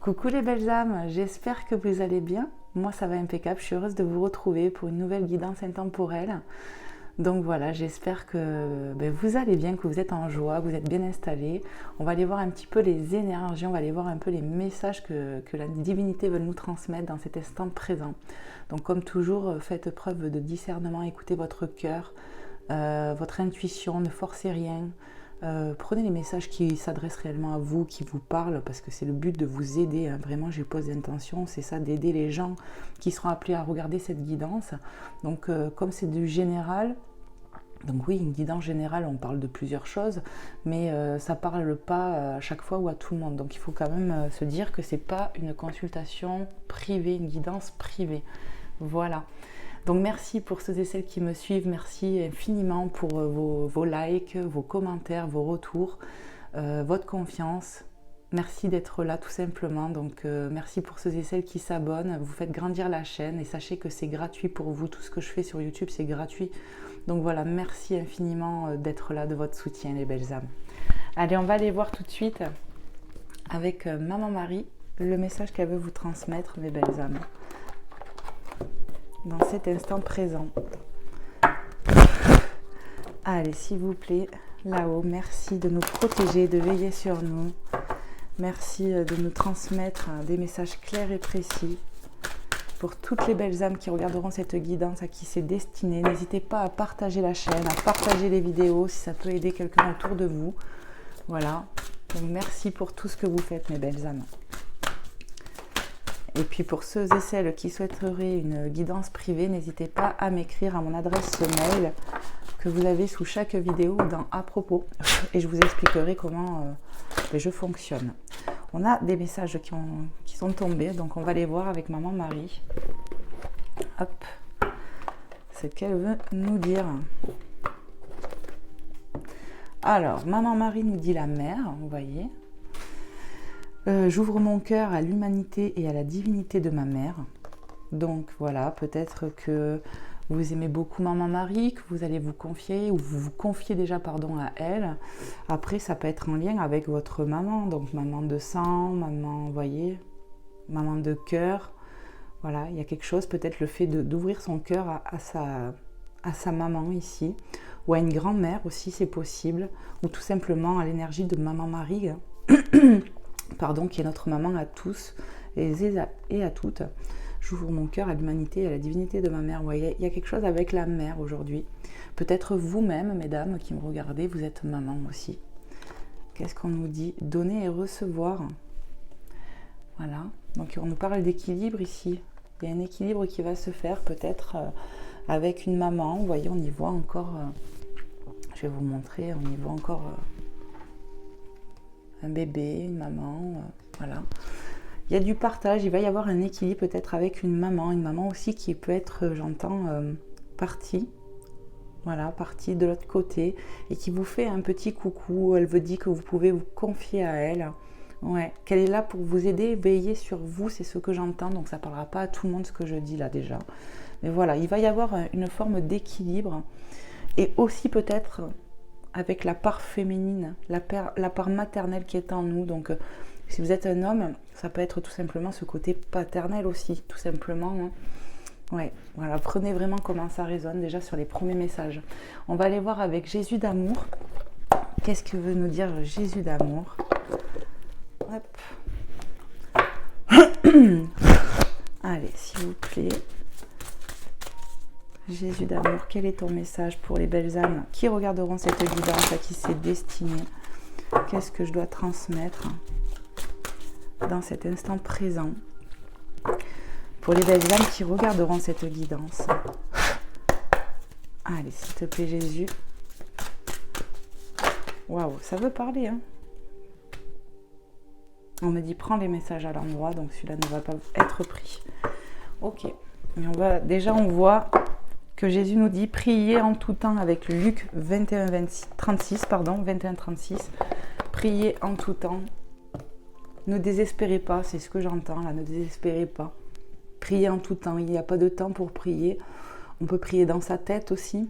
Coucou les belles âmes, j'espère que vous allez bien. Moi ça va impeccable, je suis heureuse de vous retrouver pour une nouvelle guidance intemporelle. Donc voilà, j'espère que vous allez bien, que vous êtes en joie, que vous êtes bien installés. On va aller voir un petit peu les énergies, on va aller voir un peu les messages que la divinité veut nous transmettre dans cet instant présent. Donc comme toujours, faites preuve de discernement, écoutez votre cœur, votre intuition, ne forcez rien. Prenez les messages qui s'adressent réellement à vous, qui vous parlent, parce que c'est le but de vous aider, hein. Vraiment j'ai posé l'intention, c'est ça, d'aider les gens qui seront appelés à regarder cette guidance. Donc comme c'est du général, donc oui, une guidance générale, on parle de plusieurs choses, mais ça ne parle pas à chaque fois ou à tout le monde. Donc il faut quand même se dire que ce n'est pas une consultation privée, une guidance privée. Voilà. Donc merci pour ceux et celles qui me suivent, merci infiniment pour vos likes, vos commentaires, vos retours, votre confiance. Merci d'être là tout simplement. Donc merci pour ceux et celles qui s'abonnent, vous faites grandir la chaîne et sachez que c'est gratuit pour vous. Tout ce que je fais sur YouTube, c'est gratuit. Donc voilà, merci infiniment d'être là, de votre soutien les belles âmes. Allez, on va aller voir tout de suite avec Maman Marie, le message qu'elle veut vous transmettre, mes belles âmes, dans cet instant présent. Allez, s'il vous plaît, là-haut, merci de nous protéger, de veiller sur nous. Merci de nous transmettre des messages clairs et précis. Pour toutes les belles âmes qui regarderont cette guidance, à qui c'est destiné, n'hésitez pas à partager la chaîne, à partager les vidéos si ça peut aider quelqu'un autour de vous. Voilà. Donc merci pour tout ce que vous faites, mes belles âmes. Et puis pour ceux et celles qui souhaiteraient une guidance privée, n'hésitez pas à m'écrire à mon adresse mail que vous avez sous chaque vidéo dans à propos. Et je vous expliquerai comment je fonctionne. On a des messages qui sont tombés, donc on va les voir avec Maman Marie. Hop, c'est ce qu'elle veut nous dire. Alors, Maman Marie nous dit la mer, vous voyez. J'ouvre mon cœur à l'humanité et à la divinité de ma mère. Donc voilà, peut-être que vous aimez beaucoup Maman Marie, que vous allez vous confier, ou vous vous confiez déjà pardon, à elle. Après, ça peut être en lien avec votre maman, donc maman de sang, maman, vous voyez, maman de cœur. Voilà, il y a quelque chose, peut-être le fait d'ouvrir son cœur à sa maman ici, ou à une grand-mère aussi, c'est possible, ou tout simplement à l'énergie de Maman Marie, pardon, qui est notre maman à tous et à toutes. J'ouvre mon cœur à l'humanité et à la divinité de ma mère. Ouais, il y a quelque chose avec la mère aujourd'hui. Peut-être vous-même, mesdames qui me regardez, vous êtes maman aussi. Qu'est-ce qu'on nous dit? Donner et recevoir. Voilà. Donc on nous parle d'équilibre ici. Il y a un équilibre qui va se faire peut-être avec une maman. Vous voyez, on y voit encore... je vais vous montrer, on y voit encore un bébé, une maman. Voilà. Il y a du partage, il va y avoir un équilibre peut-être avec une maman aussi qui peut être, j'entends, partie, voilà, partie de l'autre côté et qui vous fait un petit coucou. Elle vous dit que vous pouvez vous confier à elle, ouais, qu'elle est là pour vous aider, veiller sur vous, c'est ce que j'entends, donc ça ne parlera pas à tout le monde ce que je dis là déjà. Mais voilà, il va y avoir une forme d'équilibre et aussi peut-être avec la part féminine, la part maternelle qui est en nous, donc... Si vous êtes un homme, ça peut être tout simplement ce côté paternel aussi, tout simplement. Hein. Ouais, voilà, prenez vraiment comment ça résonne déjà sur les premiers messages. On va aller voir avec Jésus d'amour. Qu'est-ce que veut nous dire Jésus d'amour? Hop. Allez, s'il vous plaît. Jésus d'amour, quel est ton message pour les belles âmes qui regarderont cette guidance, à qui c'est destiné? Qu'est-ce que je dois transmettre dans cet instant présent pour les belles âmes qui regarderont cette guidance? Allez, s'il te plaît Jésus. Waouh, ça veut parler, hein. On me dit prends les messages à l'endroit, donc celui-là ne va pas être pris. Ok, et on voit que Jésus nous dit priez en tout temps avec Luc 21-36, priez en tout temps. Ne désespérez pas, c'est ce que j'entends là, ne désespérez pas. Priez en tout temps, il n'y a pas de temps pour prier. On peut prier dans sa tête aussi.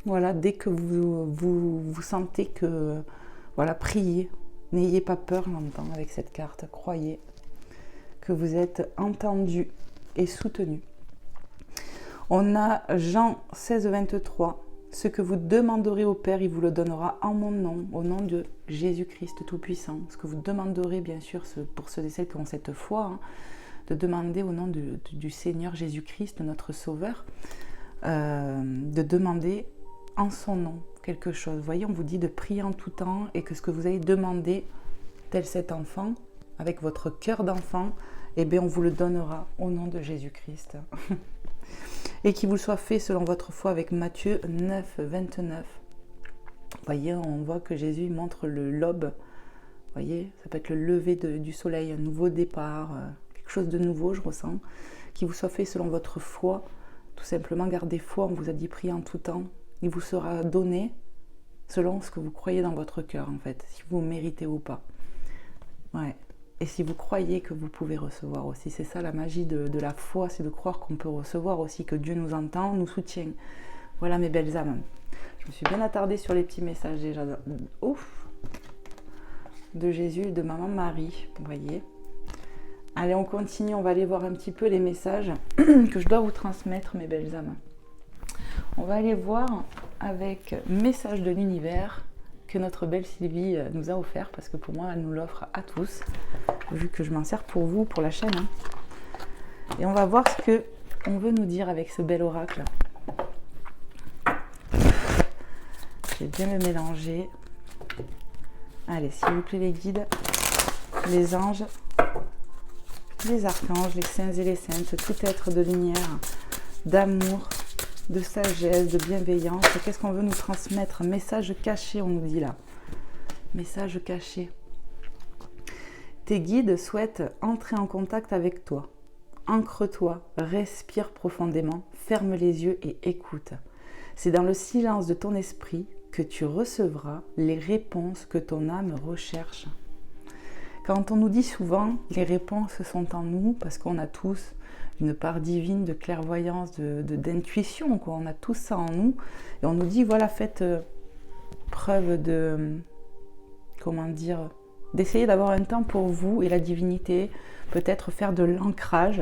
Voilà, dès que vous sentez que... Voilà, priez. N'ayez pas peur, j'entends, avec cette carte, croyez. que vous êtes entendu et soutenu. On a Jean 16, 23. Ce que vous demanderez au Père, il vous le donnera en mon nom, au nom de Jésus-Christ Tout-Puissant. Ce que vous demanderez, bien sûr, pour ceux et celles qui ont cette foi, hein, de demander au nom du Seigneur Jésus-Christ, notre Sauveur, de demander en son nom quelque chose. Vous voyez, on vous dit de prier en tout temps et que ce que vous avez demandé, tel cet enfant, avec votre cœur d'enfant, eh bien, on vous le donnera au nom de Jésus-Christ. Et qu'il vous soit fait selon votre foi avec Matthieu 9, 29. Vous voyez, on voit que Jésus montre le lobe. Vous voyez, ça peut être le lever du soleil, un nouveau départ, quelque chose de nouveau, je ressens. Qu'il vous soit fait selon votre foi. Tout simplement, gardez foi, on vous a dit prier en tout temps. Il vous sera donné selon ce que vous croyez dans votre cœur, en fait, si vous méritez ou pas. Ouais. Et si vous croyez que vous pouvez recevoir aussi, c'est ça la magie de la foi, c'est de croire qu'on peut recevoir aussi, que Dieu nous entend, nous soutient. Voilà mes belles âmes. Je me suis bien attardée sur les petits messages déjà. Ouf, de Jésus et de Maman Marie, vous voyez. Allez, on continue, on va aller voir un petit peu les messages que je dois vous transmettre, mes belles âmes. On va aller voir avec Message de l'univers que notre belle Sylvie nous a offert, parce que pour moi, elle nous l'offre à tous, vu que je m'en sers pour vous, pour la chaîne. Hein. Et on va voir ce que on veut nous dire avec ce bel oracle. Je vais bien le mélanger. Allez, s'il vous plaît, les guides, les anges, les archanges, les saints et les saintes, tout être de lumière, d'amour, de sagesse, de bienveillance. Qu'est-ce qu'on veut nous transmettre? Un message caché, on nous dit là. Message caché. Tes guides souhaitent entrer en contact avec toi. Ancre-toi, respire profondément, ferme les yeux et écoute. C'est dans le silence de ton esprit que tu recevras les réponses que ton âme recherche. Quand on nous dit souvent les réponses sont en nous, parce qu'on a tous une part divine de clairvoyance, d'intuition, quoi. On a tout ça en nous. Et on nous dit, voilà, faites preuve de, comment dire, d'essayer d'avoir un temps pour vous et la divinité, peut-être faire de l'ancrage,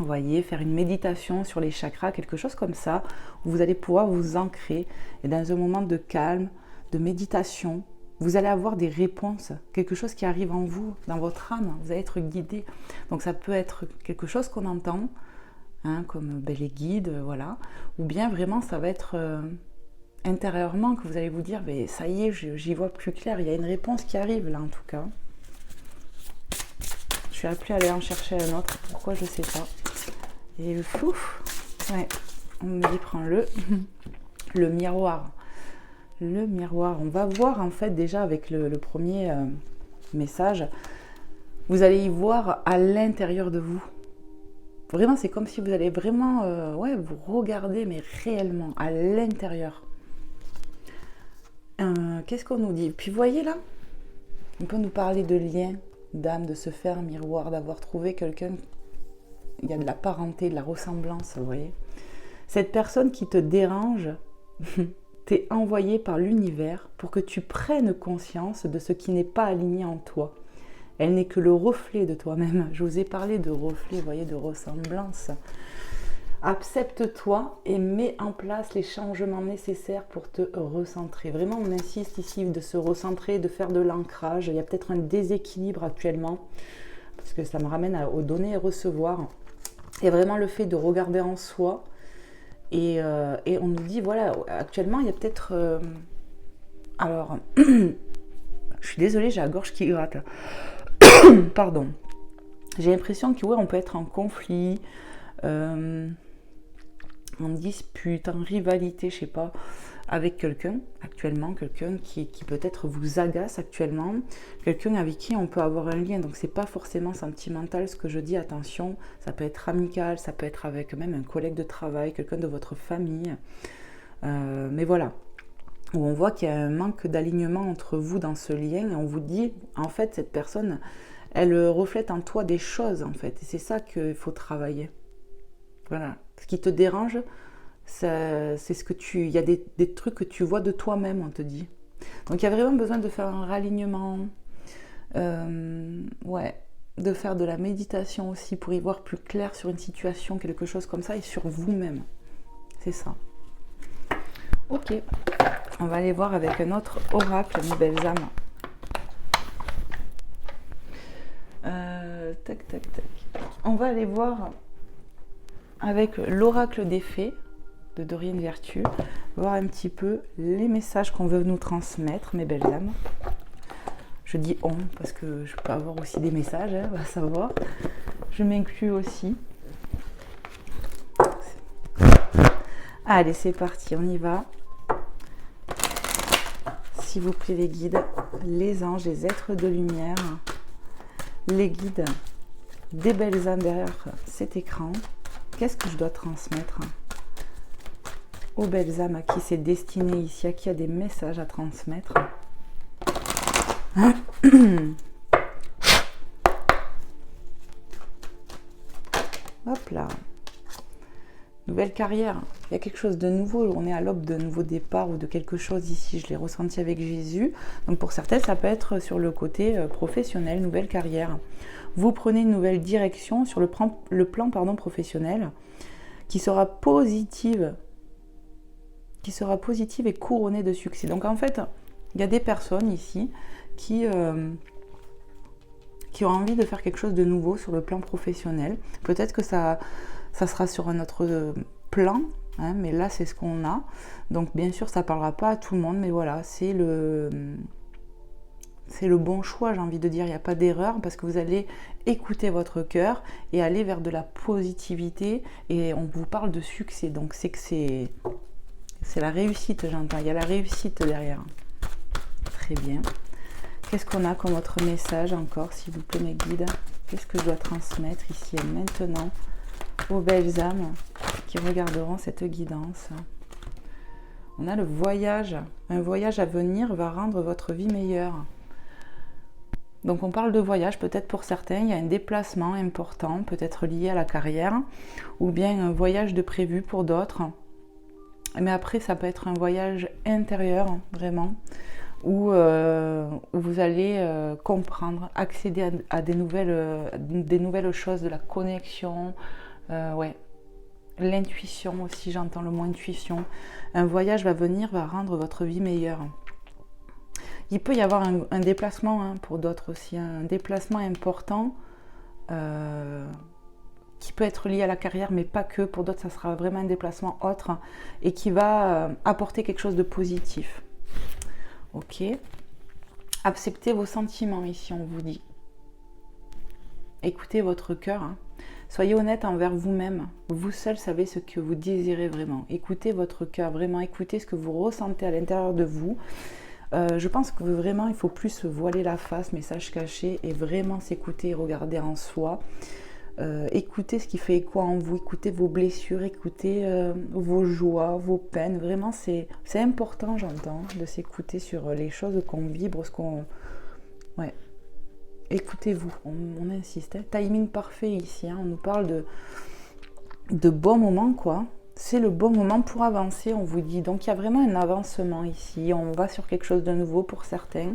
vous voyez, faire une méditation sur les chakras, quelque chose comme ça, où vous allez pouvoir vous ancrer. Et dans un moment de calme, de méditation, vous allez avoir des réponses, quelque chose qui arrive en vous, dans votre âme, vous allez être guidé. Donc ça peut être quelque chose qu'on entend, hein, comme les guides, voilà. Ou bien vraiment ça va être intérieurement que vous allez vous dire, ça y est, j'y vois plus clair, il y a une réponse qui arrive là en tout cas. Je suis appelée à aller en chercher un autre, pourquoi je sais pas. Et ouf, ouais, on me dit prends-le, le miroir. Le miroir, on va voir en fait déjà avec le premier message, vous allez y voir à l'intérieur de vous. Vraiment, c'est comme si vous allez vraiment vous regarder, mais réellement, à l'intérieur. Qu'est-ce qu'on nous dit? Puis vous voyez là, on peut nous parler de lien, d'âme, de se faire miroir, d'avoir trouvé quelqu'un, il y a de la parenté, de la ressemblance, vous voyez. Cette personne qui te dérange, t'es envoyé par l'univers pour que tu prennes conscience de ce qui n'est pas aligné en toi. Elle n'est que le reflet de toi-même. Je vous ai parlé de reflet, vous voyez, de ressemblance. Accepte-toi et mets en place les changements nécessaires pour te recentrer. Vraiment, on insiste ici de se recentrer, de faire de l'ancrage. Il y a peut-être un déséquilibre actuellement, parce que ça me ramène au donner et recevoir. Et vraiment le fait de regarder en soi. Et on nous dit, voilà, actuellement, il y a peut-être... alors, je suis désolée, j'ai la gorge qui gratte. Pardon. J'ai l'impression que, on peut être en conflit, en dispute, en rivalité, je sais pas, avec quelqu'un, actuellement, quelqu'un qui peut-être vous agace actuellement, quelqu'un avec qui on peut avoir un lien, donc c'est pas forcément sentimental ce que je dis, attention, ça peut être amical, ça peut être avec même un collègue de travail, quelqu'un de votre famille, mais voilà, où on voit qu'il y a un manque d'alignement entre vous dans ce lien, et on vous dit, en fait, cette personne, elle reflète en toi des choses, en fait, et c'est ça qu'il faut travailler. Voilà, ce qui te dérange, c'est ce que il y a des trucs que tu vois de toi-même, on te dit. Donc il y a vraiment besoin de faire un ralignement, de faire de la méditation aussi pour y voir plus clair sur une situation, quelque chose comme ça, et sur vous-même. C'est ça. Ok, on va aller voir avec un autre oracle, mes belles âmes. Tac, tac, tac. On va aller voir avec l'oracle des fées de Dorine Virtue, voir un petit peu les messages qu'on veut nous transmettre, mes belles âmes. Je dis on parce que je peux avoir aussi des messages, hein, on va savoir. Je m'inclus aussi. Allez, c'est parti, on y va. S'il vous plaît, les guides, les anges, les êtres de lumière, les guides des belles âmes derrière cet écran. Qu'est-ce que je dois transmettre aux belles âmes à qui c'est destiné ici, à qui a des messages à transmettre? Hop là. Nouvelle carrière. Il y a quelque chose de nouveau. On est à l'aube de nouveau départ ou de quelque chose ici. Je l'ai ressenti avec Jésus. Donc pour certains, ça peut être sur le côté professionnel, nouvelle carrière. Vous prenez une nouvelle direction sur le plan professionnel qui sera positive et couronnée de succès. Donc en fait, il y a des personnes ici qui ont envie de faire quelque chose de nouveau sur le plan professionnel. Peut-être que ça sera sur un autre plan, hein, mais là c'est ce qu'on a. Donc bien sûr ça ne parlera pas à tout le monde, mais voilà, c'est le bon choix, j'ai envie de dire. Il n'y a pas d'erreur parce que vous allez écouter votre cœur et aller vers de la positivité, et on vous parle de succès, donc c'est que c'est la réussite, j'entends, il y a la réussite derrière. Très bien. Qu'est-ce qu'on a comme autre message encore, s'il vous plaît mes guides? Qu'est-ce que je dois transmettre ici et maintenant aux belles âmes qui regarderont cette guidance? On a le voyage. Un voyage à venir va rendre votre vie meilleure. Donc on parle de voyage, peut-être pour certains, il y a un déplacement important, peut-être lié à la carrière, ou bien un voyage de prévu pour d'autres. Mais après, ça peut être un voyage intérieur, vraiment, où vous allez comprendre, accéder à des nouvelles choses, de la connexion, ouais. L'intuition aussi, j'entends le mot intuition. Un voyage va venir, va rendre votre vie meilleure. Il peut y avoir un déplacement, hein, pour d'autres aussi, un déplacement important qui peut être lié à la carrière, mais pas que. Pour d'autres, ça sera vraiment un déplacement autre et qui va apporter quelque chose de positif. Ok. Acceptez vos sentiments ici, on vous dit. Écoutez votre cœur. Hein. Soyez honnête envers vous-même. Vous seul savez ce que vous désirez vraiment. Écoutez votre cœur, vraiment. Écoutez ce que vous ressentez à l'intérieur de vous. Je pense que vraiment, il faut plus se voiler la face, message caché, et vraiment s'écouter et regarder en soi. Écoutez ce qui fait écho en vous, écoutez vos blessures, écoutez vos joies, vos peines. Vraiment, c'est important, j'entends, de s'écouter sur les choses qu'on vibre, ce qu'on... Ouais. Écoutez-vous, on insiste. Hein. Timing parfait ici, hein. On nous parle de bons moments, quoi. C'est le bon moment pour avancer, on vous dit. Donc il y a vraiment un avancement ici. On va sur quelque chose de nouveau pour certains.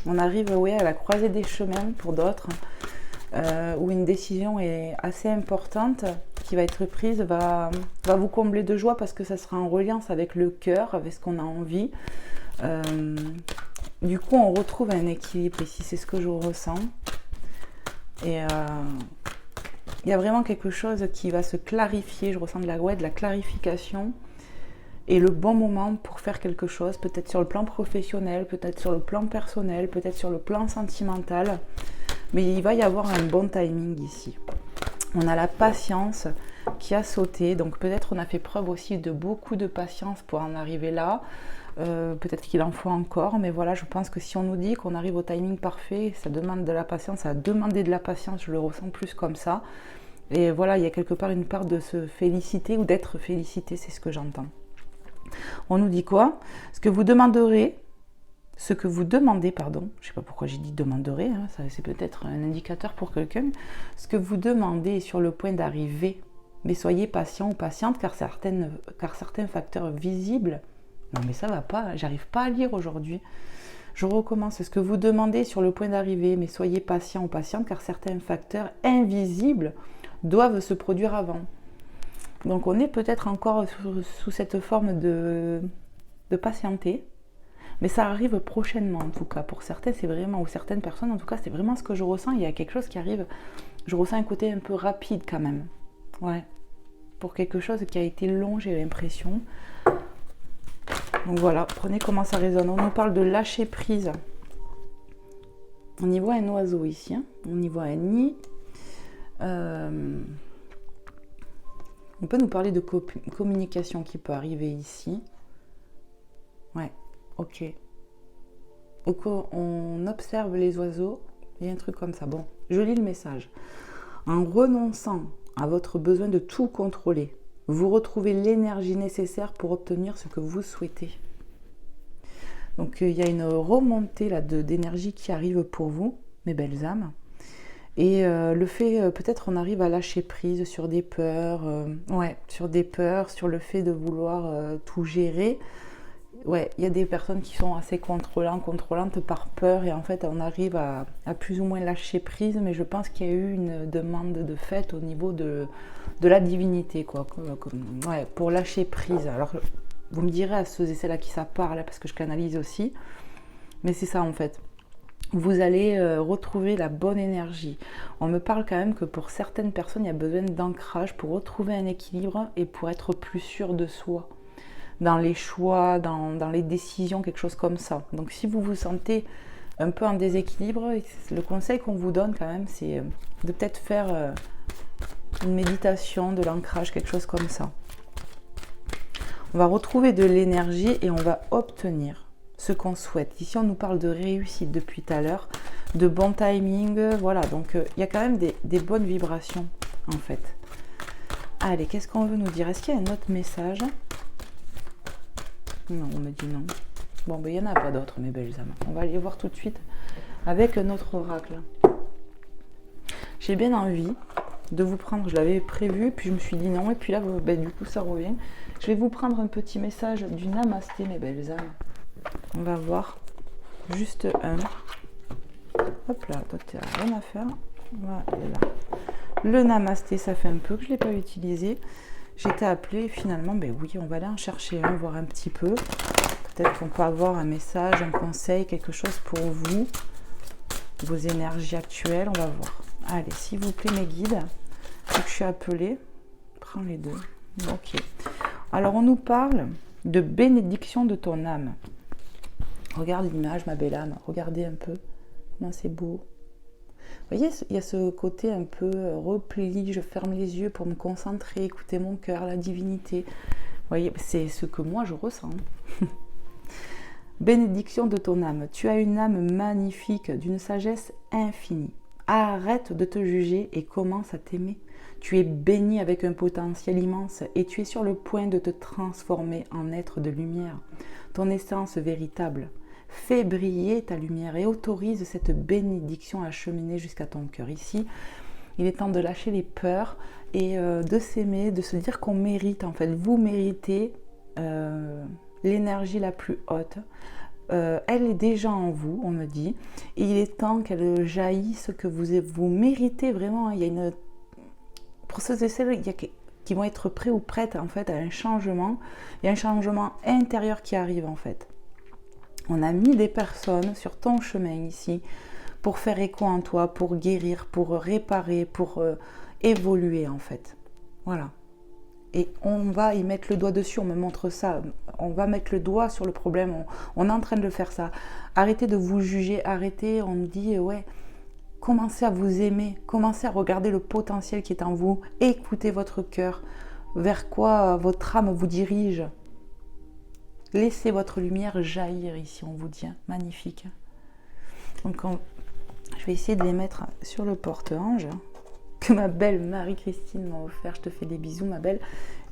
On arrive, ouais, à la croisée des chemins pour d'autres, où une décision est assez importante qui va être prise, va vous combler de joie parce que ça sera en reliance avec le cœur, avec ce qu'on a envie. Du coup, on retrouve un équilibre ici, c'est ce que je ressens. Et il y a vraiment quelque chose qui va se clarifier. Je ressens de la clarification et le bon moment pour faire quelque chose, peut-être sur le plan professionnel, peut-être sur le plan personnel, peut-être sur le plan sentimental. Mais il va y avoir un bon timing ici. On a la patience qui a sauté, donc peut-être on a fait preuve aussi de beaucoup de patience pour en arriver là. Peut-être qu'il en faut encore, mais voilà, je pense que si on nous dit qu'on arrive au timing parfait, ça demande de la patience, ça a demandé de la patience, je le ressens plus comme ça. Et voilà, il y a quelque part une part de se féliciter ou d'être félicité, c'est ce que j'entends. On nous dit quoi? Ce que vous demandez, pardon, je ne sais pas pourquoi j'ai dit demanderez, hein, c'est peut-être un indicateur pour quelqu'un. Ce que vous demandez est sur le point d'arriver, mais soyez patient ou patiente car certains facteurs visibles. Non mais ça va pas, j'arrive pas à lire aujourd'hui. Je recommence. Ce que vous demandez sur le point d'arriver, mais soyez patient ou patiente car certains facteurs invisibles doivent se produire avant. Donc on est peut-être encore sous cette forme de patienter, mais ça arrive prochainement en tout cas. Pour certains, c'est vraiment, ou certaines personnes en tout cas, c'est vraiment ce que je ressens. Il y a quelque chose qui arrive, je ressens un côté un peu rapide quand même. Ouais, pour quelque chose qui a été long, j'ai l'impression. Donc voilà, prenez comment ça résonne. On nous parle de lâcher prise. On y voit un oiseau ici, hein. On y voit un nid. On peut nous parler de communication qui peut arriver ici. Ouais, ok. On observe les oiseaux. Il y a un truc comme ça. Bon, je lis le message. En renonçant à votre besoin de tout contrôler, vous retrouvez l'énergie nécessaire pour obtenir ce que vous souhaitez. Donc il y a une remontée là d'énergie qui arrive pour vous, mes belles âmes. Et le fait, peut-être on arrive à lâcher prise sur des peurs, sur des peurs, sur le fait de vouloir tout gérer. Ouais, il y a des personnes qui sont assez contrôlantes par peur et en fait on arrive à plus ou moins lâcher prise, mais je pense qu'il y a eu une demande de fait au niveau de la divinité, quoi, pour lâcher prise. Alors vous me direz à ceux et celles à qui ça parle, parce que je canalise aussi, mais c'est ça en fait. Vous allez retrouver la bonne énergie. On me parle quand même que pour certaines personnes, il y a besoin d'ancrage pour retrouver un équilibre et pour être plus sûr de soi. Dans les choix, dans les décisions, quelque chose comme ça. Donc si vous vous sentez un peu en déséquilibre, le conseil qu'on vous donne quand même, c'est de peut-être faire une méditation, de l'ancrage, quelque chose comme ça. On va retrouver de l'énergie et on va obtenir ce qu'on souhaite. Ici, on nous parle de réussite depuis tout à l'heure, de bon timing, voilà. Donc, il y a quand même des bonnes vibrations, en fait. Allez, qu'est-ce qu'on veut nous dire? Est-ce qu'il y a un autre message? Non, on me dit non. Bon, ben, il n'y en a pas d'autres, mes belles âmes. On va aller voir tout de suite avec notre oracle. J'ai bien envie de vous prendre, je l'avais prévu, puis je me suis dit non, et puis là, ben, du coup, ça revient. Je vais vous prendre un petit message du Namasté, mes belles âmes. On va voir juste un. Hop là, toi, tu n'as rien à faire. Voilà, le Namasté, ça fait un peu que je ne l'ai pas utilisé. J'étais appelée, finalement, ben oui, on va aller en chercher un, voir un petit peu. Peut-être qu'on peut avoir un message, un conseil, quelque chose pour vous, vos énergies actuelles, on va voir. Allez, s'il vous plaît, mes guides, vu que je suis appelée, prends les deux. Ok. Alors, on nous parle de bénédiction de ton âme. Regarde l'image, ma belle âme. Regardez un peu. Comment c'est beau. Vous voyez, il y a ce côté un peu repli. Je ferme les yeux pour me concentrer, écouter mon cœur, la divinité. Vous voyez, c'est ce que moi je ressens. Bénédiction de ton âme. Tu as une âme magnifique, d'une sagesse infinie. Arrête de te juger et commence à t'aimer. Tu es béni avec un potentiel immense et tu es sur le point de te transformer en être de lumière. Ton essence véritable. Fais briller ta lumière et autorise cette bénédiction à cheminer jusqu'à ton cœur. Ici, il est temps de lâcher les peurs et de s'aimer, de se dire qu'on mérite. En fait, vous méritez l'énergie la plus haute. Elle est déjà en vous, on me dit. Et il est temps qu'elle jaillisse, que vous méritez vraiment. Il y a une... Pour ceux et celles qui vont être prêts ou prêtes en fait à un changement, il y a un changement intérieur qui arrive en fait. On a mis des personnes sur ton chemin ici pour faire écho en toi, pour guérir, pour réparer, pour évoluer en fait. Voilà. Et on va y mettre le doigt dessus, on me montre ça. On va mettre le doigt sur le problème, on est en train de faire ça. Arrêtez de vous juger, arrêtez, on me dit, ouais, commencez à vous aimer, commencez à regarder le potentiel qui est en vous, écoutez votre cœur, vers quoi votre âme vous dirige. Laissez votre lumière jaillir ici, on vous dit, hein. Magnifique. Donc je vais essayer de les mettre sur le porte-ange que ma belle Marie-Christine m'a offert. Je te fais des bisous, ma belle.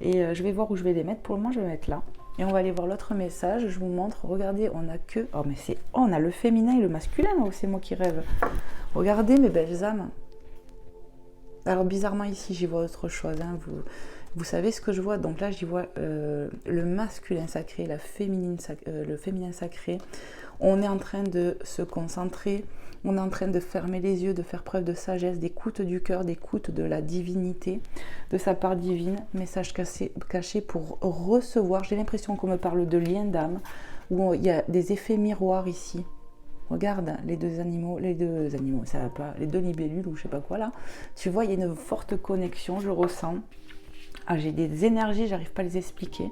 Et je vais voir où je vais les mettre. Pour le moment, je vais mettre là. Et on va aller voir l'autre message. Je vous montre. Regardez, on a que... Oh, mais c'est... Oh, on a le féminin et le masculin, ou c'est moi qui rêve? Regardez, mes belles âmes. Alors, bizarrement, ici, j'y vois autre chose. Hein. Vous savez ce que je vois? Donc là, j'y vois le masculin sacré, le féminin sacré. On est en train de se concentrer, on est en train de fermer les yeux, de faire preuve de sagesse, d'écoute du cœur, d'écoute de la divinité, de sa part divine, message caché pour recevoir. J'ai l'impression qu'on me parle de lien d'âme, où il y a des effets miroirs ici. Regarde les deux animaux, ça va pas, les deux libellules ou je sais pas quoi là. Tu vois, il y a une forte connexion, je ressens. Ah, j'ai des énergies, j'arrive pas à les expliquer.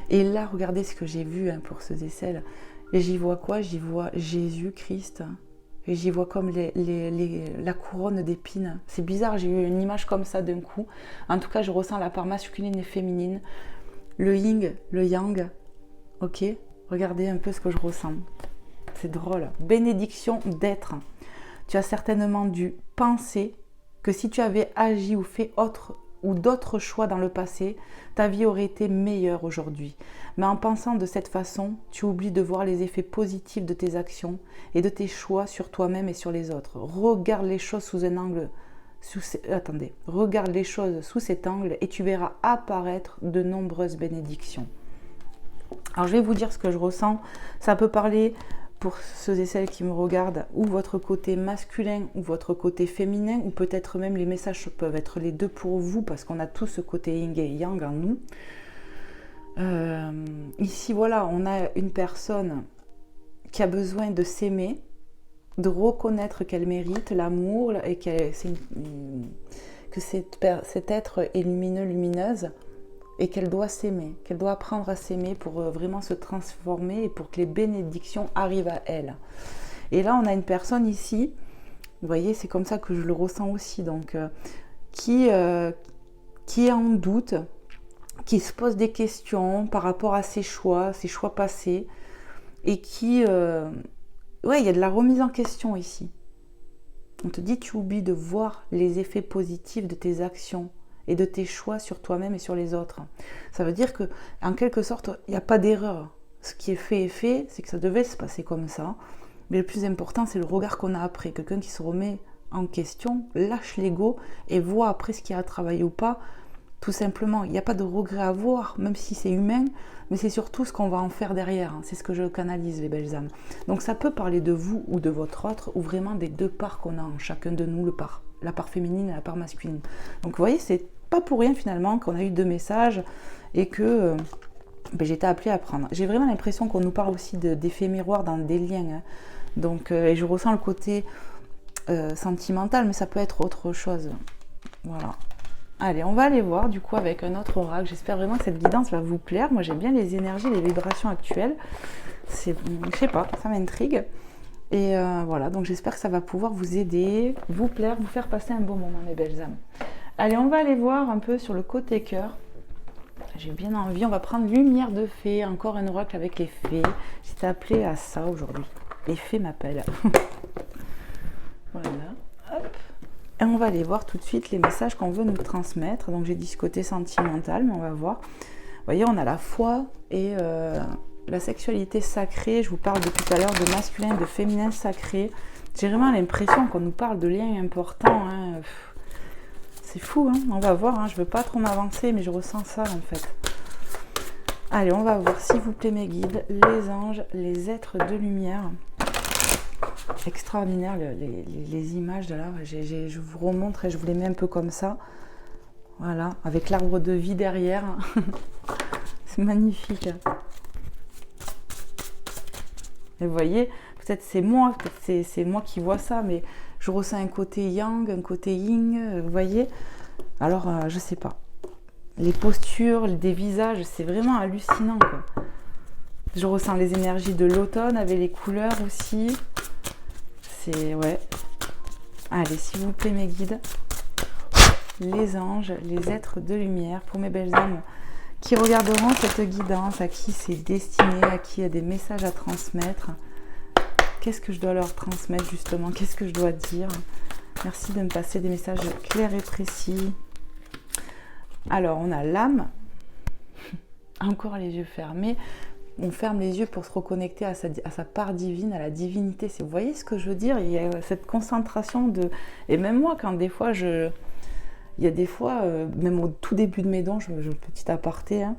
Et là, regardez ce que j'ai vu pour ce décès. Et j'y vois quoi? J'y vois Jésus-Christ. Et j'y vois comme la couronne d'épines. C'est bizarre, j'ai eu une image comme ça d'un coup. En tout cas, je ressens la part masculine et féminine. Le yin, le yang. Ok? Regardez un peu ce que je ressens. C'est drôle. Bénédiction d'être. Tu as certainement dû penser que si tu avais agi ou fait autre ou d'autres choix dans le passé, ta vie aurait été meilleure aujourd'hui. Mais en pensant de cette façon, tu oublies de voir les effets positifs de tes actions et de tes choix sur toi-même et sur les autres. Regarde les choses sous un angle. Regarde les choses sous cet angle et tu verras apparaître de nombreuses bénédictions. Alors je vais vous dire ce que je ressens. Ça peut parler pour ceux et celles qui me regardent, ou votre côté masculin ou votre côté féminin, ou peut-être même les messages peuvent être les deux pour vous, parce qu'on a tous ce côté yin et yang en nous. Ici, voilà, on a une personne qui a besoin de s'aimer, de reconnaître qu'elle mérite l'amour, et que cet être est lumineux, lumineuse, et qu'elle doit s'aimer, qu'elle doit apprendre à s'aimer pour vraiment se transformer et pour que les bénédictions arrivent à elle. Et là, on a une personne ici, vous voyez, c'est comme ça que je le ressens aussi, donc qui est en doute, qui se pose des questions par rapport à ses choix passés, et qui... il y a de la remise en question ici. On te dit, tu oublies de voir les effets positifs de tes actions et de tes choix sur toi-même et sur les autres. Ça veut dire que, en quelque sorte, il n'y a pas d'erreur. Ce qui est fait, c'est que ça devait se passer comme ça. Mais le plus important, c'est le regard qu'on a après. Quelqu'un qui se remet en question, lâche l'ego et voit après ce qu'il y a à travailler ou pas. Tout simplement, il n'y a pas de regret à avoir, même si c'est humain, mais c'est surtout ce qu'on va en faire derrière. C'est ce que je canalise, les belles âmes. Donc ça peut parler de vous ou de votre autre, ou vraiment des deux parts qu'on a en chacun de nous, la part féminine et la part masculine. Donc vous voyez, c'est pas pour rien finalement qu'on a eu deux messages et que j'étais appelée à prendre. J'ai vraiment l'impression qu'on nous parle aussi d'effets miroirs dans des liens. Donc, et je ressens le côté sentimental, mais ça peut être autre chose. Voilà. Allez, on va aller voir du coup avec un autre oracle. J'espère vraiment que cette guidance va vous plaire. Moi, j'aime bien les énergies, les vibrations actuelles. Je sais pas, ça m'intrigue. Et voilà, donc j'espère que ça va pouvoir vous aider, vous plaire, vous faire passer un bon moment, mes belles âmes. Allez, on va aller voir un peu sur le côté cœur. J'ai bien envie, on va prendre lumière de fée, encore un oracle avec les fées. J'étais appelée à ça aujourd'hui. Les fées m'appellent. Voilà, hop. Et on va aller voir tout de suite les messages qu'on veut nous transmettre. Donc j'ai dit ce côté sentimental, mais on va voir. Vous voyez, on a la foi et la sexualité sacrée. Je vous parle depuis tout à l'heure de masculin, de féminin sacré. J'ai vraiment l'impression qu'on nous parle de liens importants. C'est fou, hein. On va voir. Je ne veux pas trop m'avancer, mais je ressens ça en fait. Allez, on va voir, s'il vous plaît, mes guides, les anges, les êtres de lumière. Extraordinaire les images de là. Je vous remontre et je vous les mets un peu comme ça. Voilà, avec l'arbre de vie derrière. C'est magnifique. Et vous voyez, peut-être c'est moi qui vois ça, mais je ressens un côté yang, un côté yin, vous voyez. Alors, je sais pas. Les postures, des visages, c'est vraiment hallucinant, quoi. Je ressens les énergies de l'automne avec les couleurs aussi. C'est, ouais. Allez, s'il vous plaît, mes guides. Les anges, les êtres de lumière, pour mes belles âmes qui regarderont cette guidance, à qui c'est destiné, à qui il y a des messages à transmettre. Qu'est-ce que je dois leur transmettre justement? Qu'est-ce que je dois dire? Merci de me passer des messages clairs et précis. Alors, on a l'âme. Encore les yeux fermés. On ferme les yeux pour se reconnecter à sa part divine, à la divinité. Vous voyez ce que je veux dire? Il y a cette concentration de... Et même moi, quand des fois, Il y a des fois, même au tout début de mes dons, petit aparté, hein,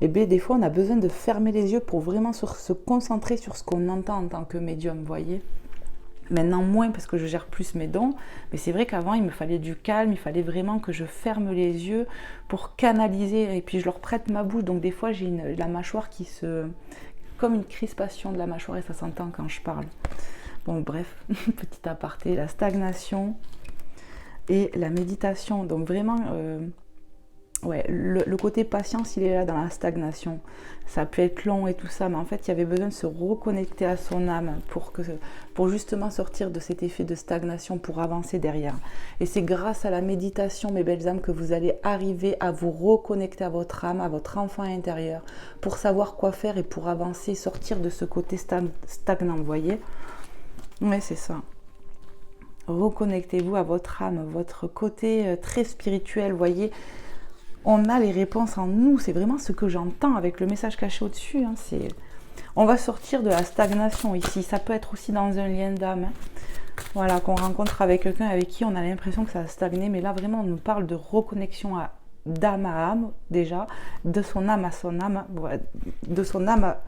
et bien des fois on a besoin de fermer les yeux pour vraiment se concentrer sur ce qu'on entend en tant que médium, vous voyez. Maintenant moins parce que je gère plus mes dons, mais c'est vrai qu'avant il me fallait du calme, il fallait vraiment que je ferme les yeux pour canaliser, et puis je leur prête ma bouche, donc des fois j'ai la mâchoire qui se... comme une crispation de la mâchoire et ça s'entend quand je parle. Bon bref, petit aparté, la stagnation et la méditation, donc vraiment... ouais, le côté patience, il est là dans la stagnation. Ça peut être long et tout ça, mais en fait, il y avait besoin de se reconnecter à son âme pour justement sortir de cet effet de stagnation, pour avancer derrière. Et c'est grâce à la méditation, mes belles âmes, que vous allez arriver à vous reconnecter à votre âme, à votre enfant intérieur, pour savoir quoi faire et pour avancer, sortir de ce côté stagnant, vous voyez. Ouais, c'est ça. Reconnectez-vous à votre âme, votre côté très spirituel, vous voyez. On a les réponses en nous, c'est vraiment ce que j'entends avec le message caché au-dessus. Hein, on va sortir de la stagnation ici, ça peut être aussi dans un lien d'âme. Hein. Voilà, qu'on rencontre avec quelqu'un avec qui on a l'impression que ça a stagné, mais là vraiment on nous parle de reconnexion d'âme à âme déjà, de son âme à son âme, de son âme à...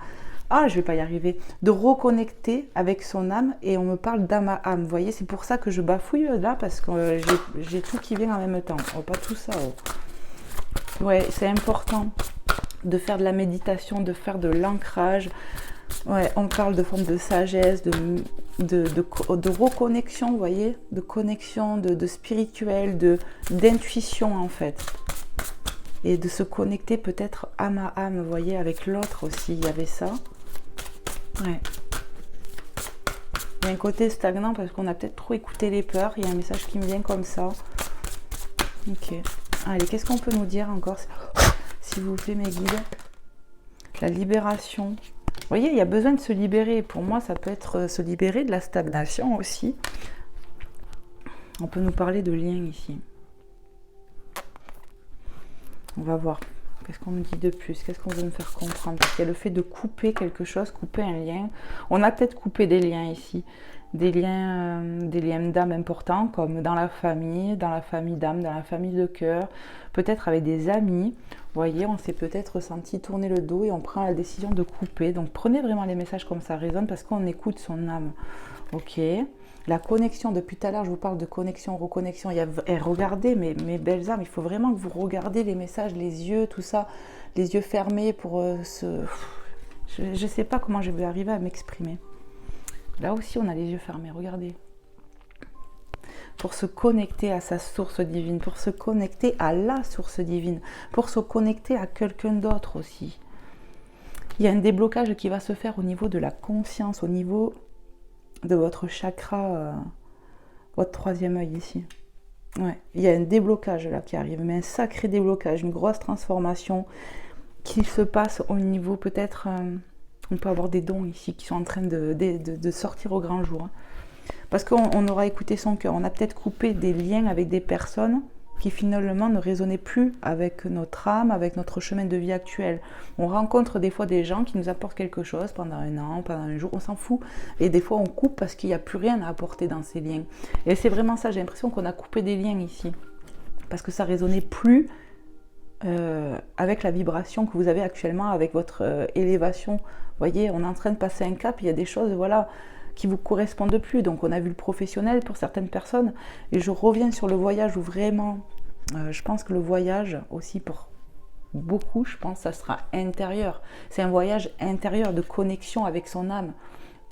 Ah, je vais pas y arriver. De reconnecter avec son âme et on me parle d'âme à âme. Vous voyez, c'est pour ça que je bafouille là, parce que j'ai tout qui vient en même temps. Oh, pas tout ça. Oh. Ouais, c'est important de faire de la méditation, de faire de l'ancrage. Ouais, on parle de forme de sagesse, de reconnexion, vous voyez, de connexion, de spirituel, d'intuition en fait. Et de se connecter peut-être âme à âme, vous voyez, avec l'autre aussi, il y avait ça. Ouais. Il y a un côté stagnant parce qu'on a peut-être trop écouté les peurs, il y a un message qui me vient comme ça. Ok. Allez, qu'est-ce qu'on peut nous dire encore, s'il vous plaît, mes guides? La libération. Vous voyez, il y a besoin de se libérer. Pour moi, ça peut être se libérer de la stagnation aussi. On peut nous parler de lien ici. On va voir. Qu'est-ce qu'on me dit de plus? Qu'est-ce qu'on veut me faire comprendre? Parce qu'il y a le fait de couper quelque chose, couper un lien. On a peut-être coupé des liens ici. Des liens d'âme importants, comme dans la famille d'âme, dans la famille de cœur, peut-être avec des amis. Vous voyez, on s'est peut-être senti tourner le dos et on prend la décision de couper. Donc prenez vraiment les messages comme ça résonne parce qu'on écoute son âme. Ok. La connexion, depuis tout à l'heure, je vous parle de connexion, reconnexion. Regardez, mes belles âmes, il faut vraiment que vous regardez les messages, les yeux, tout ça, les yeux fermés pour Je ne sais pas comment je vais arriver à m'exprimer. Là aussi, on a les yeux fermés, regardez. Pour se connecter à sa source divine, pour se connecter à la source divine, pour se connecter à quelqu'un d'autre aussi. Il y a un déblocage qui va se faire au niveau de la conscience, au niveau de votre chakra, votre troisième œil ici. Ouais, il y a un déblocage là qui arrive, mais un sacré déblocage, une grosse transformation qui se passe au niveau peut-être... on peut avoir des dons ici qui sont en train de sortir au grand jour. Hein. Parce qu'on aura écouté son cœur. On a peut-être coupé des liens avec des personnes qui finalement ne résonnaient plus avec notre âme, avec notre chemin de vie actuel. On rencontre des fois des gens qui nous apportent quelque chose pendant un an, pendant un jour, on s'en fout. Et des fois on coupe parce qu'il n'y a plus rien à apporter dans ces liens. Et c'est vraiment ça, j'ai l'impression qu'on a coupé des liens ici. Parce que ça ne résonnait plus avec la vibration que vous avez actuellement, avec votre élévation. Vous voyez, on est en train de passer un cap, il y a des choses, voilà, qui vous correspondent plus. Donc on a vu le professionnel pour certaines personnes. Et je reviens sur le voyage où vraiment, je pense que le voyage aussi pour beaucoup, je pense que ça sera intérieur. C'est un voyage intérieur de connexion avec son âme,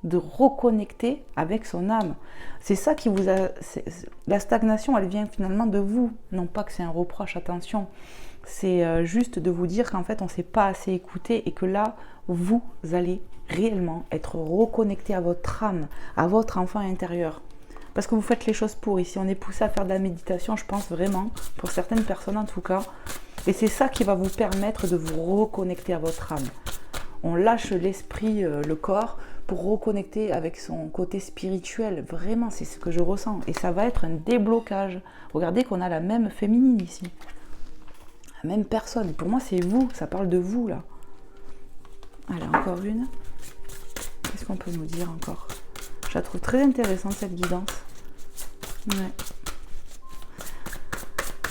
de reconnecter avec son âme. C'est ça qui vous a... La stagnation, elle vient finalement de vous. Non pas que c'est un reproche, attention. C'est juste de vous dire qu'en fait, on ne s'est pas assez écouté et que là, vous allez réellement être reconnecté à votre âme, à votre enfant intérieur. Parce que vous faites les choses pour. Ici, on est poussé à faire de la méditation, je pense vraiment, pour certaines personnes en tout cas. Et c'est ça qui va vous permettre de vous reconnecter à votre âme. On lâche l'esprit, le corps, pour reconnecter avec son côté spirituel. Vraiment, c'est ce que je ressens. Et ça va être un déblocage. Regardez qu'on a la même féminine ici. La même personne. Pour moi, c'est vous. Ça parle de vous, là. Allez, encore une. Qu'est-ce qu'on peut nous dire encore? Je la trouve très intéressante, cette guidance. Ouais.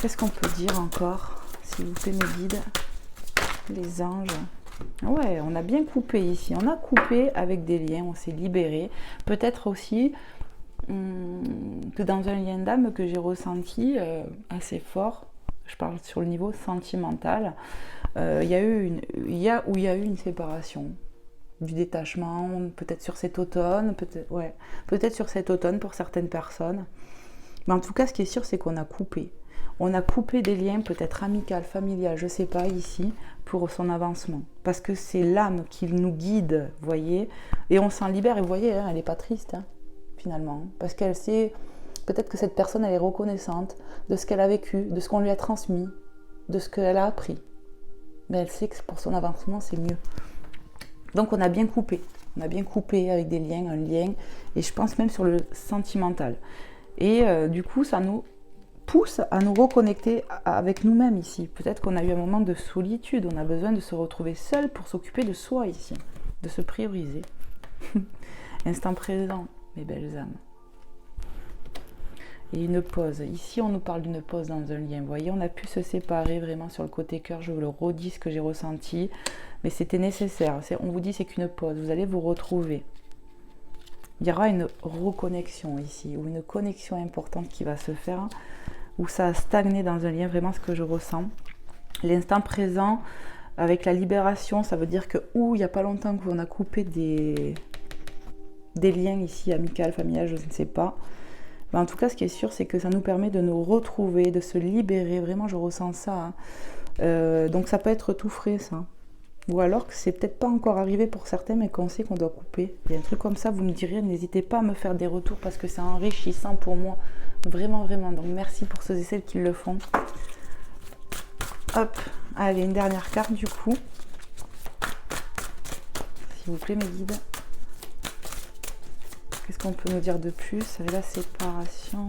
Qu'est-ce qu'on peut dire encore? S'il vous plaît, mes guides, les anges. Ouais, on a bien coupé ici. On a coupé avec des liens, on s'est libéré. Peut-être aussi que dans un lien d'âme que j'ai ressenti assez fort, je parle sur le niveau sentimental, il y a eu une séparation, du détachement, peut-être sur cet automne, peut-être sur cet automne pour certaines personnes. Mais en tout cas, ce qui est sûr, c'est qu'on a coupé. On a coupé des liens peut-être amical, familial, je ne sais pas ici, pour son avancement. Parce que c'est l'âme qui nous guide, vous voyez, et on s'en libère. Et vous voyez, hein, elle n'est pas triste, hein, finalement. Parce qu'elle sait, peut-être que cette personne, elle est reconnaissante de ce qu'elle a vécu, de ce qu'on lui a transmis, de ce qu'elle a appris. Mais elle sait que pour son avancement, c'est mieux. Donc on a bien coupé. On a bien coupé avec des liens, un lien. Et je pense même sur le sentimental. Et du coup, ça nous pousse à nous reconnecter avec nous-mêmes ici. Peut-être qu'on a eu un moment de solitude, on a besoin de se retrouver seul pour s'occuper de soi ici, de se prioriser. Instant présent, mes belles âmes. Et une pause. Ici, on nous parle d'une pause dans un lien. Vous voyez, on a pu se séparer vraiment sur le côté cœur. Je vous le redis ce que j'ai ressenti, mais c'était nécessaire. On vous dit c'est qu'une pause. Vous allez vous retrouver. Il y aura une reconnexion ici, ou une connexion importante qui va se faire, où ça a stagné dans un lien, vraiment ce que je ressens. L'instant présent, avec la libération, ça veut dire que, il n'y a pas longtemps qu'on a coupé des liens ici, amical, familial, je ne sais pas. Mais en tout cas, ce qui est sûr, c'est que ça nous permet de nous retrouver, de se libérer. Vraiment, je ressens ça. Hein. Donc ça peut être tout frais, ça. Ou alors que c'est peut-être pas encore arrivé pour certains, mais qu'on sait qu'on doit couper. Il y a un truc comme ça, vous me direz, n'hésitez pas à me faire des retours parce que c'est enrichissant pour moi. Vraiment, vraiment. Donc merci pour ceux et celles qui le font. Hop, allez, une dernière carte du coup. S'il vous plaît, mes guides. Qu'est-ce qu'on peut nous dire de plus avec la séparation?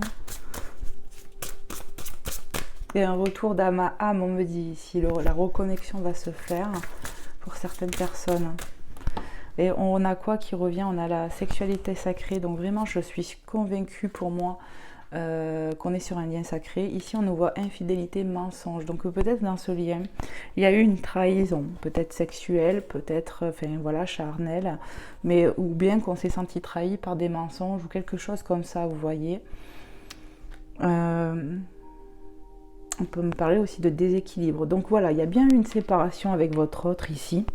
Et un retour d'âme à âme, on me dit ici. La reconnexion va se faire pour certaines personnes. Et on a quoi qui revient? On a la sexualité sacrée. Donc vraiment, je suis convaincue pour moi qu'on est sur un lien sacré. Ici, on nous voit infidélité, mensonge. Donc peut-être dans ce lien, il y a eu une trahison, peut-être sexuelle, peut-être, charnelle, mais ou bien qu'on s'est senti trahi par des mensonges ou quelque chose comme ça, vous voyez. On peut me parler aussi de déséquilibre. Donc voilà, il y a bien eu une séparation avec votre autre ici.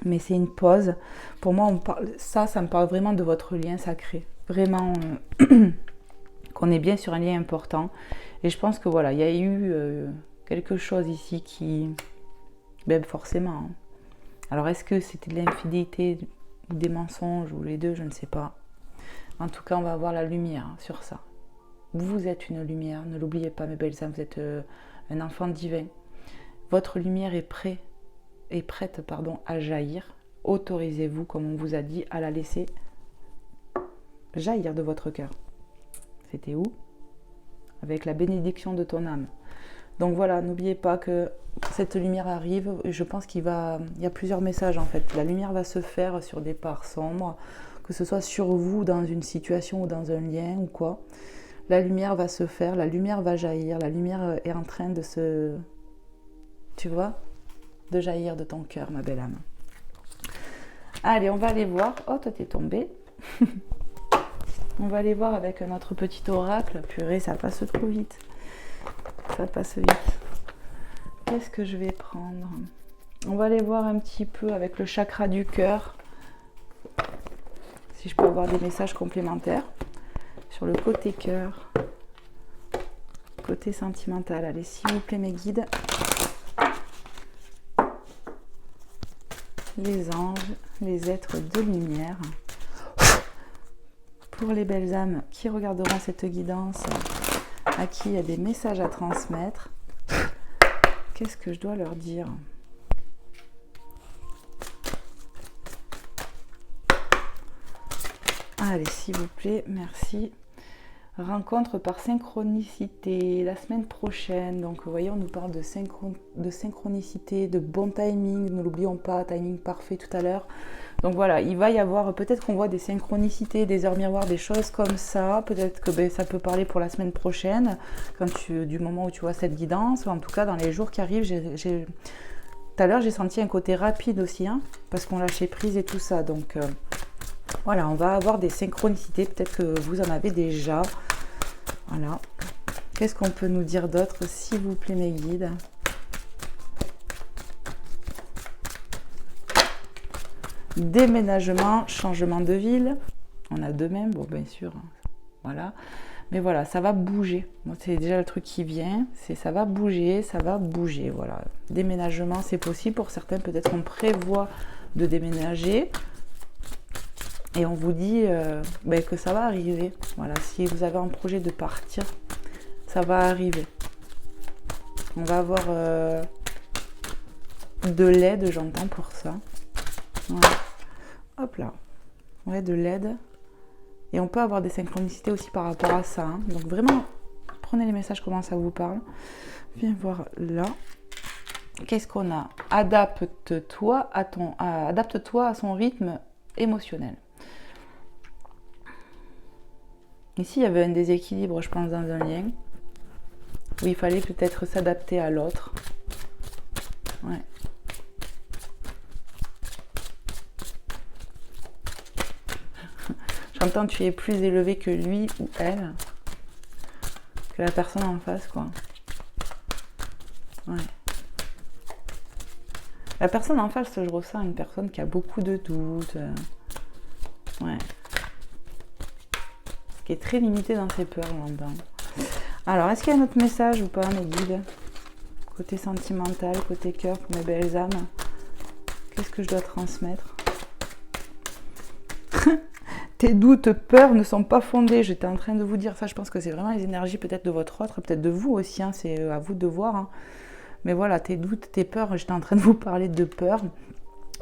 Mais c'est une pause. Pour moi, ça me parle vraiment de votre lien sacré. Vraiment, qu'on est bien sur un lien important. Et je pense que voilà, il y a eu quelque chose ici qui... forcément. Hein. Alors, est-ce que c'était de l'infidélité ou des mensonges ou les deux? Je ne sais pas. En tout cas, on va avoir la lumière sur ça. Vous êtes une lumière, ne l'oubliez pas, mes belles âmes, vous êtes un enfant divin. Votre lumière est prête à jaillir. Autorisez-vous, comme on vous a dit, à la laisser jaillir de votre cœur. C'était où? Avec la bénédiction de ton âme. Donc voilà, n'oubliez pas que cette lumière arrive. Je pense qu'il y a plusieurs messages en fait. La lumière va se faire sur des parts sombres, que ce soit sur vous, dans une situation ou dans un lien ou quoi. La lumière va se faire, la lumière va jaillir, la lumière est en train de se... Tu vois? De jaillir de ton cœur, ma belle âme. Allez, on va aller voir. Oh, toi, t'es tombée. On va aller voir avec notre petit oracle. Purée, ça passe trop vite. Ça passe vite. Qu'est-ce que je vais prendre? On va aller voir un petit peu avec le chakra du cœur. Si je peux avoir des messages complémentaires. Sur le côté cœur. Côté sentimental. Allez, s'il vous plaît, mes guides. Les anges, les êtres de lumière. Pour les belles âmes qui regarderont cette guidance, à qui il y a des messages à transmettre, qu'est-ce que je dois leur dire? Allez, s'il vous plaît, merci. Rencontre par synchronicité la semaine prochaine. Donc vous voyez, on nous parle de synchronicité, de bon timing. Ne l'oublions pas, timing parfait tout à l'heure. Donc voilà, il va y avoir, peut-être qu'on voit des synchronicités, des heures miroirs, des choses comme ça. Peut-être que ça peut parler pour la semaine prochaine, du moment où tu vois cette guidance. Ou en tout cas, dans les jours qui arrivent, tout à l'heure, j'ai senti un côté rapide aussi, hein, parce qu'on lâchait prise et tout ça. Donc voilà, on va avoir des synchronicités. Peut-être que vous en avez déjà. Voilà. Qu'est-ce qu'on peut nous dire d'autre, s'il vous plaît, mes guides? Déménagement, changement de ville. On a deux mêmes, bon, bien sûr. Voilà. Mais voilà, ça va bouger. Moi, c'est déjà le truc qui vient. Ça va bouger, ça va bouger. Voilà. Déménagement, c'est possible. Pour certains, peut-être on prévoit de déménager. Et on vous dit que ça va arriver. Voilà, si vous avez un projet de partir, ça va arriver. On va avoir de l'aide, j'entends pour ça. Voilà. Hop là. Ouais, de l'aide. Et on peut avoir des synchronicités aussi par rapport à ça. Hein. Donc vraiment, prenez les messages, comment ça vous parle. Viens voir là. Qu'est-ce qu'on a? Adapte-toi à son rythme émotionnel. Ici, il y avait un déséquilibre, je pense, dans un lien, où il fallait peut-être s'adapter à l'autre. Ouais. J'entends tu es plus élevé que lui ou elle, que la personne en face, quoi. Ouais. La personne en face, je ressens une personne qui a beaucoup de doutes. Ouais. Qui est très limité dans ses peurs, j'entends. Alors, est-ce qu'il y a un autre message ou pas, mes guides? Côté sentimental, côté cœur, pour mes belles âmes. Qu'est-ce que je dois transmettre? Tes doutes, peurs ne sont pas fondés. J'étais en train de vous dire ça. Je pense que c'est vraiment les énergies peut-être de votre autre, peut-être de vous aussi. Hein, c'est à vous de voir. Hein. Mais voilà, tes doutes, tes peurs. J'étais en train de vous parler de peurs.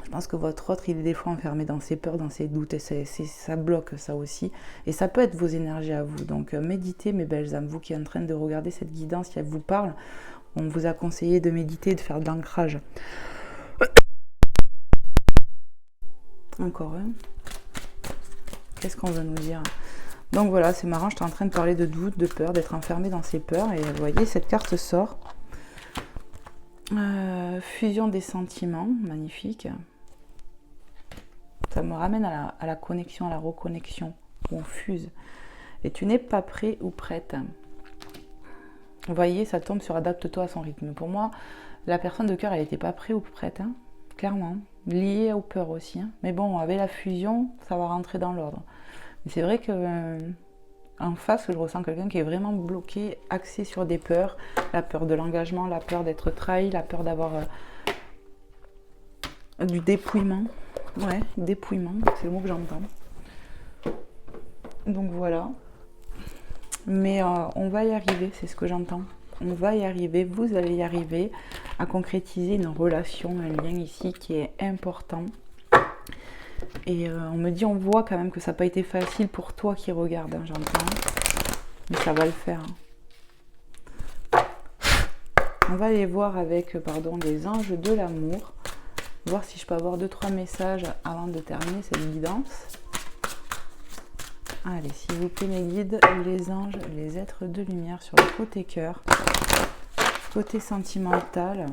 Je pense que votre autre, il est des fois enfermé dans ses peurs, dans ses doutes, et ça bloque ça aussi. Et ça peut être vos énergies à vous. Donc méditez, mes belles âmes, vous qui êtes en train de regarder cette guidance, si elle vous parle, on vous a conseillé de méditer, de faire de l'ancrage. Encore un. Qu'est-ce qu'on veut nous dire? Donc voilà, c'est marrant, j'étais en train de parler de doute, de peur, d'être enfermé dans ses peurs, et vous voyez, cette carte sort. Fusion des sentiments, magnifique. Ça me ramène à la connexion, à la reconnexion, où on fuse. Et tu n'es pas prêt ou prête. Vous voyez, ça tombe sur adapte-toi à son rythme. Pour moi, la personne de cœur, elle n'était pas prête ou prête, hein, clairement. Liée aux peurs aussi. Hein. Mais bon, avec la fusion, ça va rentrer dans l'ordre. Mais c'est vrai que en face, je ressens quelqu'un qui est vraiment bloqué, axé sur des peurs. La peur de l'engagement, la peur d'être trahi, la peur d'avoir du dépouillement. Ouais, dépouillement, c'est le mot que j'entends. Donc voilà. Mais on va y arriver, c'est ce que j'entends. On va y arriver, vous allez y arriver à concrétiser une relation, un lien ici qui est important. Et on me dit, on voit quand même que ça n'a pas été facile pour toi qui regarde, hein, j'entends. Mais ça va le faire. Hein. On va aller voir avec, les anges de l'amour. Voir si je peux avoir 2-3 messages avant de terminer cette guidance. Allez, s'il vous plaît, mes guides, les anges, les êtres de lumière sur le côté cœur, côté sentimental.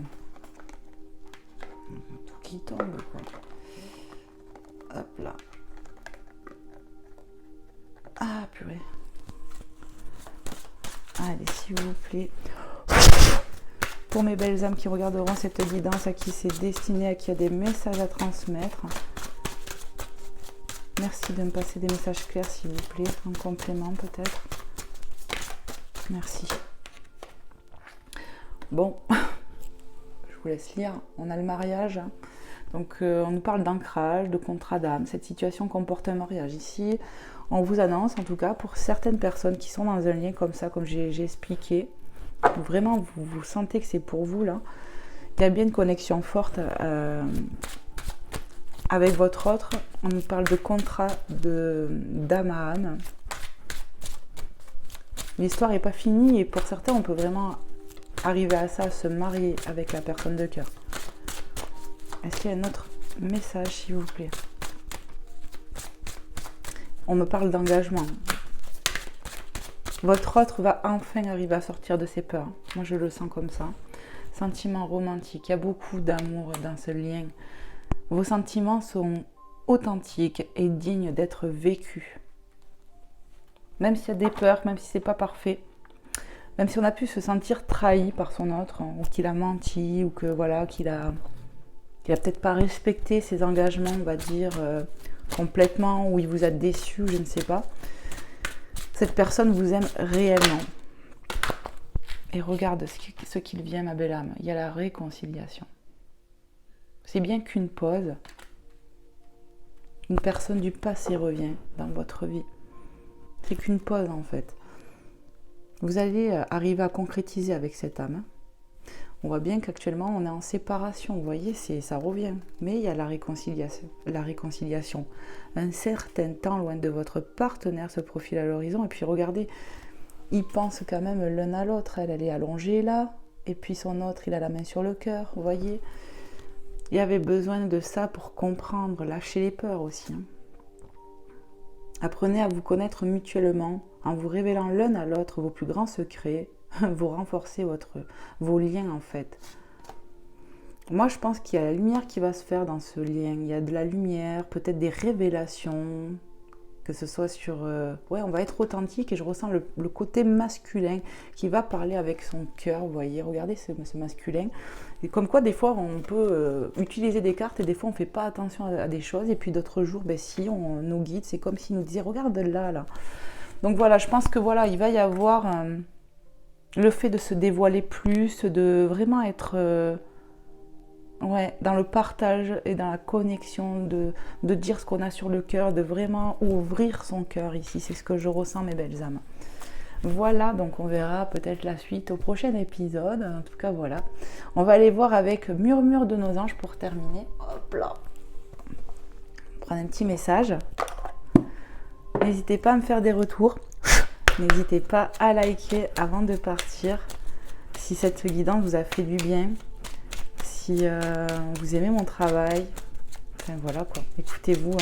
Tout qui tombe, quoi. Hop là. Ah, purée. Allez, s'il vous plaît. Pour mes belles âmes qui regarderont cette guidance, à qui c'est destiné, à qui a des messages à transmettre. Merci de me passer des messages clairs, s'il vous plaît, en complément peut-être. Merci. Bon, je vous laisse lire. On a le mariage. Donc, on nous parle d'ancrage, de contrat d'âme. Cette situation comporte un mariage. Ici, on vous annonce, en tout cas, pour certaines personnes qui sont dans un lien comme ça, comme j'ai expliqué, où vraiment, vous sentez que c'est pour vous, là. Il y a bien une connexion forte avec votre autre. On nous parle de contrat d'âme à âme. L'histoire n'est pas finie et pour certains, on peut vraiment arriver à ça, se marier avec la personne de cœur. Est-ce qu'il y a un autre message, s'il vous plaît? On me parle d'engagement. Votre autre va enfin arriver à sortir de ses peurs. Moi, je le sens comme ça. Sentiment romantique. Il y a beaucoup d'amour dans ce lien. Vos sentiments sont authentiques et dignes d'être vécus. Même s'il y a des peurs, même si c'est pas parfait, même si on a pu se sentir trahi par son autre, ou qu'il a menti, ou que voilà, qu'il a peut-être pas respecté ses engagements, on va dire, complètement, ou il vous a déçu, je ne sais pas. Cette personne vous aime réellement. Et regarde ce qu'il vient, ma belle âme. Il y a la réconciliation. C'est bien qu'une pause. Une personne du passé revient dans votre vie. C'est qu'une pause en fait. Vous allez arriver à concrétiser avec cette âme. On voit bien qu'actuellement on est en séparation, vous voyez, ça revient. Mais il y a la réconciliation. Un certain temps loin de votre partenaire se profile à l'horizon. Et puis regardez, ils pensent quand même l'un à l'autre. Elle est allongée là. Et puis son autre, il a la main sur le cœur, vous voyez. Il y avait besoin de ça pour comprendre, lâcher les peurs aussi. Apprenez à vous connaître mutuellement en vous révélant l'un à l'autre vos plus grands secrets, vous renforcez vos liens en fait. Moi je pense qu'il y a la lumière qui va se faire dans ce lien, il y a de la lumière, peut-être des révélations, que ce soit sur... on va être authentique et je ressens le côté masculin qui va parler avec son cœur, vous voyez, regardez ce masculin. Et comme quoi des fois on peut utiliser des cartes et des fois on ne fait pas attention à des choses et puis d'autres jours, si on nous guide, c'est comme s'il nous disait regarde là. Donc voilà, je pense que voilà, il va y avoir le fait de se dévoiler plus, de vraiment être dans le partage et dans la connexion, de dire ce qu'on a sur le cœur, de vraiment ouvrir son cœur ici. C'est ce que je ressens, mes belles âmes. Voilà, donc on verra peut-être la suite au prochain épisode. En tout cas, voilà. On va aller voir avec Murmure de nos anges pour terminer. Hop là. Prendre un petit message. N'hésitez pas à me faire des retours. N'hésitez pas à liker avant de partir. Si cette guidance vous a fait du bien. Si vous aimez mon travail. Enfin voilà quoi. Écoutez-vous.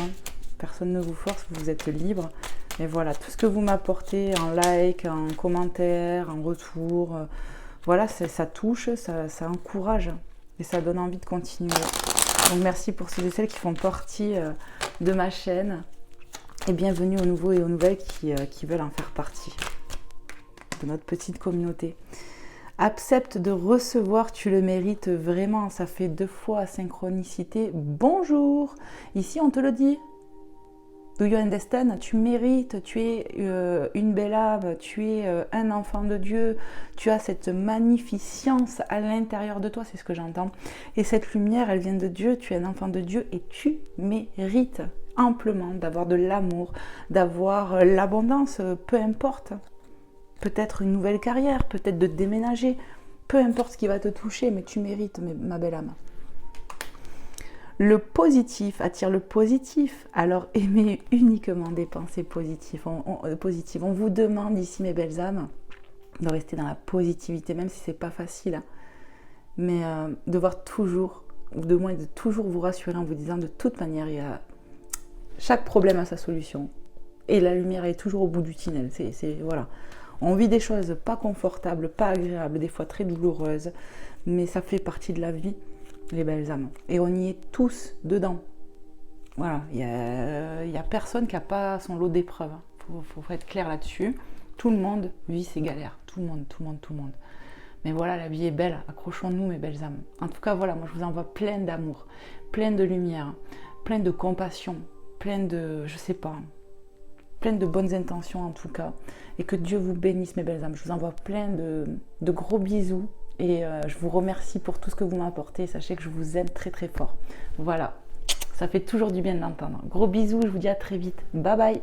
Personne ne vous force, vous êtes libre. Mais voilà, tout ce que vous m'apportez en like, en commentaire, en retour, voilà, ça touche, ça encourage et ça donne envie de continuer. Donc merci pour ceux et celles qui font partie de ma chaîne et bienvenue aux nouveaux et aux nouvelles qui veulent en faire partie de notre petite communauté. Accepte de recevoir, tu le mérites vraiment, ça fait 2 fois synchronicité. Bonjour, ici on te le dit. Do you understand? Tu mérites, tu es une belle âme, tu es un enfant de Dieu, tu as cette magnificence à l'intérieur de toi, c'est ce que j'entends. Et cette lumière, elle vient de Dieu, tu es un enfant de Dieu et tu mérites amplement d'avoir de l'amour, d'avoir l'abondance, peu importe. Peut-être une nouvelle carrière, peut-être de déménager, peu importe ce qui va te toucher, mais tu mérites, ma belle âme. Le positif attire le positif, alors aimez uniquement des pensées positives. On vous demande ici, mes belles âmes, de rester dans la positivité, même si c'est pas facile, mais de voir toujours, ou de moins de toujours vous rassurer en vous disant de toute manière, chaque problème a sa solution. Et la lumière est toujours au bout du tunnel. Voilà. On vit des choses pas confortables, pas agréables, des fois très douloureuses, mais ça fait partie de la vie. Les belles âmes. Et on y est tous dedans. Voilà, il y a personne qui n'a pas son lot d'épreuves. Faut être clair là-dessus. Tout le monde vit ses galères. Tout le monde. Mais voilà, la vie est belle. Accrochons-nous, mes belles âmes. En tout cas, voilà, moi je vous envoie plein d'amour, plein de lumière, plein de compassion, plein de, plein de bonnes intentions en tout cas. Et que Dieu vous bénisse, mes belles âmes. Je vous envoie plein de gros bisous. Et je vous remercie pour tout ce que vous m'apportez. Sachez que je vous aime très très fort. Voilà, ça fait toujours du bien de l'entendre. Gros bisous, je vous dis à très vite. Bye bye.